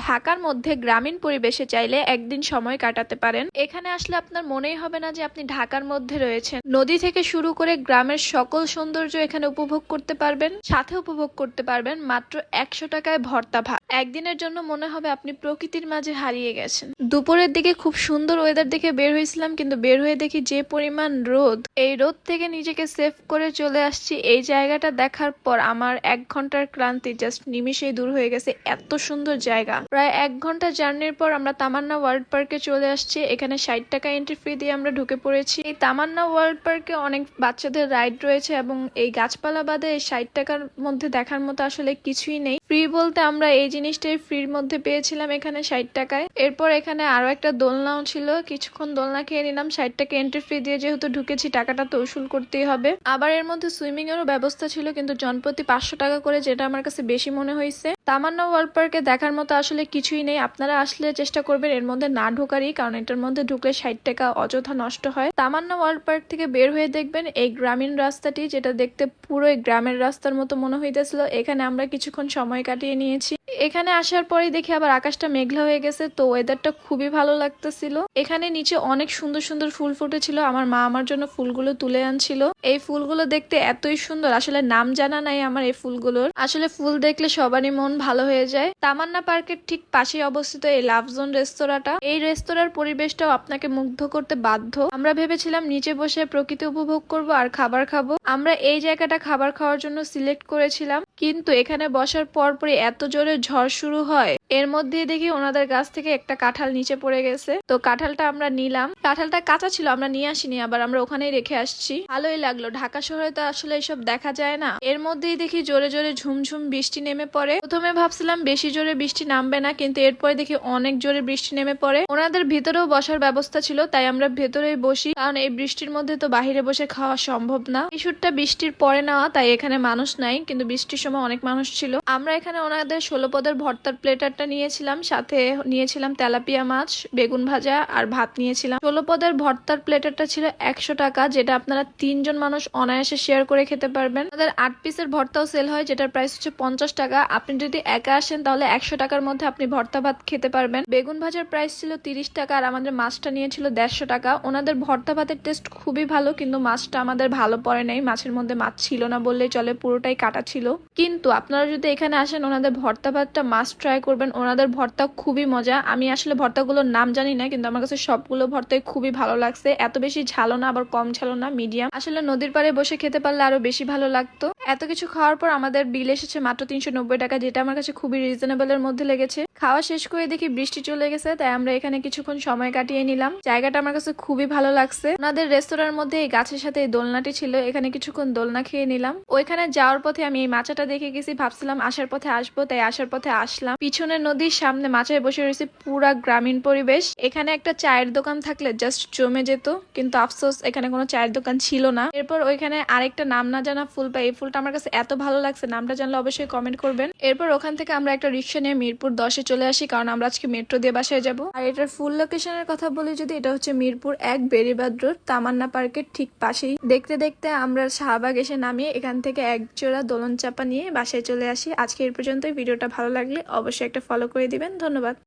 ঢাকার মধ্যে গ্রামীণ পরিবেশে চাইলে একদিন সময় কাটাতে পারেন। এখানে আসলে আপনার মনেই হবে না যে আপনি ঢাকার মধ্যে রয়েছেন। নদী থেকে শুরু করে গ্রামের সকল সৌন্দর্য এখানে উপভোগ করতে পারবেন, সাথে উপভোগ করতে পারবেন মাত্র 100 টাকায় ভর্তা ভাত। একদিনের জন্য মনে হবে আপনি প্রকৃতির মাঝে হারিয়ে গেছেন। দুপুরের দিকে খুব সুন্দর ওয়েদার দেখে বের হয়েছিলাম, কিন্তু বের হয়ে দেখি যে পরিমাণ রোদ, এই রোদ থেকে নিজেকে সেভ করে চলে আসছি। এই জায়গাটা দেখার পর আমার 1 ঘন্টার ক্লান্তি জাস্ট নিমিশেই দূর হয়ে গেছে। এত সুন্দর জায়গা। প্রায় 1 ঘন্টা জার্নির পর আমরা তামান্না ওয়ার্ল্ড পার্কে চলে আসছি। এখানে 60 টাকা এন্ট্রি ফি দিয়ে আমরা ঢুকে পড়েছি। এই তামান্না ওয়ার্ল্ড পার্কে অনেক বাচ্চাদের রাইড রয়েছে এবং এই গাছপালা বাদে 60 টাকার মধ্যে দেখার মতো আসলে কিছুই নেই। ফ্রি বলতে আমরা এই জিনিসটাই ফ্রির মধ্যে পেয়েছিলাম এখানে 60 টাকায়। এরপর এখানে আরো একটা দোলনাও ছিল, কিছুক্ষণ দোলনা খেয়ে নিলাম। 60 টাকা এন্ট্রি ফি দিয়ে যেহেতু ঢুকেছি, টাকাটা তো উসুল করতেই হবে। আবার এর মধ্যে সুইমিং এরও ব্যবস্থা ছিল, কিন্তু জনপ্রতি 500 টাকা করে, যেটা আমার কাছে বেশি মনে হয়েছে। তামান্না ওয়ার্ল্ড পার্কে দেখার মতো আসলে কিছুই নেই। আপনারা আসলে চেষ্টা করবেন এর মধ্যে না ঢোকারই, কারণ এটার মধ্যে ঢুকলে 60 টাকা অযথা নষ্ট হয়। তামান্না ওয়ার্ল্ড পার্ক থেকে বের হয়ে দেখবেন এই গ্রামীণ রাস্তাটি, যেটা দেখতে পুরো গ্রামের রাস্তার মতো মনে হইতেছিল। এখানে আমরা কিছুক্ষণ সময় কাটিয়ে নিয়েছি। এখানে আসার পরেই দেখি আবার আকাশটা মেঘলা হয়ে গেছে, তো ওয়েদারটা খুবই ভালো লাগতেছিল। এখানে নিচে অনেক সুন্দর সুন্দর ফুল ফুটেছিল। আমার মা আমার জন্য ফুলগুলো তুলে আনছিল। এই ফুলগুলো দেখতে এতই সুন্দর, আসলে নাম জানা নাই আমার এই ফুলগুলোর। আসলে ফুল দেখলে সবারই মন ভালো হয়ে যায়। তামান্না পার্কের ঠিক পাশেই অবস্থিত এই লাভ জোন রেস্তোরাঁটা। এই রেস্তোরাঁর পরিবেশটাও আপনাকে মুগ্ধ করতে বাধ্য। আমরা ভেবেছিলাম নিচে বসে প্রকৃতি উপভোগ করব আর খাবার খাবো। আমরা এই জায়গাটা খাবার খাওয়ার জন্য সিলেক্ট করেছিলাম, কিন্তু এখানে বসার পরপরই এত জোরে ঝড় শুরু হয়। এর মধ্যে দেখি ওনাদের গাছ থেকে একটা কাঁঠাল নিচে পড়ে গেছে, তো কাঁঠালটা আমরা নিলাম। কাঁঠালটা কাঁচা ছিল, আমরা নিয়ে আসিনি, আবার আমরা ওখানেই রেখে আসছি। ভালোই লাগলো। ঢাকা শহরে তো আসলে এসব দেখা যায় না। এর মধ্যেই দেখি জোরে জোরে ঝুমঝুম বৃষ্টি নেমে পড়ে। প্রথমে ভাবছিলাম বেশি জোরে বৃষ্টি নামবে না, কিন্তু এরপরে দেখি অনেক জোরে বৃষ্টি নেমে পড়ে। ওনাদের ভিতরেও বসার ব্যবস্থা ছিল, তাই আমরা ভেতরেই বসি, কারণ এই বৃষ্টির মধ্যে তো বাহিরে বসে খাওয়া সম্ভব না। এই শুটটা বৃষ্টির পরে নেওয়া, তাই এখানে মানুষ নাই, কিন্তু বৃষ্টির সময় অনেক মানুষ ছিল। আমরা এখানে ওনাদের 16 পদের ভর্তার প্লেটারটা নিয়েছিলাম, সাথে নিয়েছিলাম তেলাপিয়া মাছ, বেগুন ভাজা আর ভাত নিয়েছিলাম। 16 পদের ভর্তার প্লেটারটা ছিল 100 টাকা, যেটা আপনারা 3 জন মানুষ অনায়াসে শেয়ার করে খেতে পারবেন। আমাদের 8 পিসের ভর্তাও সেল হয়, যেটার প্রাইস হচ্ছে 50 টাকা। আপনি যদি একা আসেন তাহলে 100 টাকার মধ্যে আপনি ভর্তা ভাত খেতে পারবেন। বেগুন ভাজার প্রাইস ছিল 30 টাকা আর আমাদের মাছটা নিয়েছিল 150 টাকা। ওনাদের ভর্তা ভাতের টেস্ট খুবই ভালো, কিন্তু মাছটা আমাদের ভালো পড়ে নাই। মাছের মধ্যে মাছ ছিল না বললেই চলে, পুরোটাই কাটা ছিল। কিন্তু আপনারা যদি এখানে আসেন ওনাদের ভর্তা ভাতটা মাস্ট ট্রাই করবেন। ওনাদের ভর্তা খুবই মজা। আমি আসলে ভর্তাগুলোর নাম জানি না, কিন্তু আমার কাছে সবগুলো ভর্তাই খুবই ভালো লাগছে। এত বেশি ঝালো না, আবার কম ঝালো না, মিডিয়াম। আসলে নদীর পাড়ে বসে খেতে পারলে আরো বেশি ভালো লাগতো। এত কিছু খাওয়ার পর আমাদের বিল এসেছে মাত্র 390 টাকা, যেটা আমার কাছে খুবই রিজনেবল এর মধ্যে লেগেছে। খাওয়া শেষ করে দেখি বৃষ্টি চলে গেছে, তাই আমরা এখানে কিছুক্ষণ সময় কাটিয়ে নিলাম। জায়গাটা আমার কাছে খুবই ভালো লাগছে। ওনাদের রেস্তোরাঁর মধ্যে এই গাছের সাথে এই দোলনাটি ছিল, এখানে কিছুক্ষণ দোলনা খেয়ে নিলাম। ওইখানে যাওয়ার পথে আমি এই মাচাটা দেখে গেছি, ভাবছিলাম আসার পথে আসবো, তাই আসার পথে আসলাম। পিছনে নদীর সামনে মাচায় বসে রয়েছে, পুরা গ্রামীণ পরিবেশ। এখানে একটা চায়ের দোকান থাকলে জাস্ট জমে যেত, কিন্তু আফসোস এখানে কোনো চায়ের দোকান ছিল না। এরপর ওইখানে আরেকটা নাম না জানা ফুল পাই। এই ফুলটা আমার কাছে এত ভালো লাগছে, নামটা জানলে অবশ্যই কমেন্ট করবেন। এরপর ওখান থেকে আমরা একটা রিক্সা নিয়ে মিরপুর 10-এ চলে আসি, কারণ আমরা আজকে মেট্রো দিয়ে বাসায় যাব। আর এটার ফুল লোকেশনের কথা বলি যদি, এটা হচ্ছে মিরপুর 1 বেরিবাদ রোড, তামান্না পার্কের ঠিক পাশেই। দেখতে দেখতে আমরা শাহবাগ এসে নামিয়ে এখান থেকে এক জোড়া দোলন চাপা নিয়ে বাসায় চলে আসি। আজকে এই পর্যন্তই। ভিডিওটা ভালো লাগলে অবশ্যই একটা ফলো করে দিবেন। ধন্যবাদ।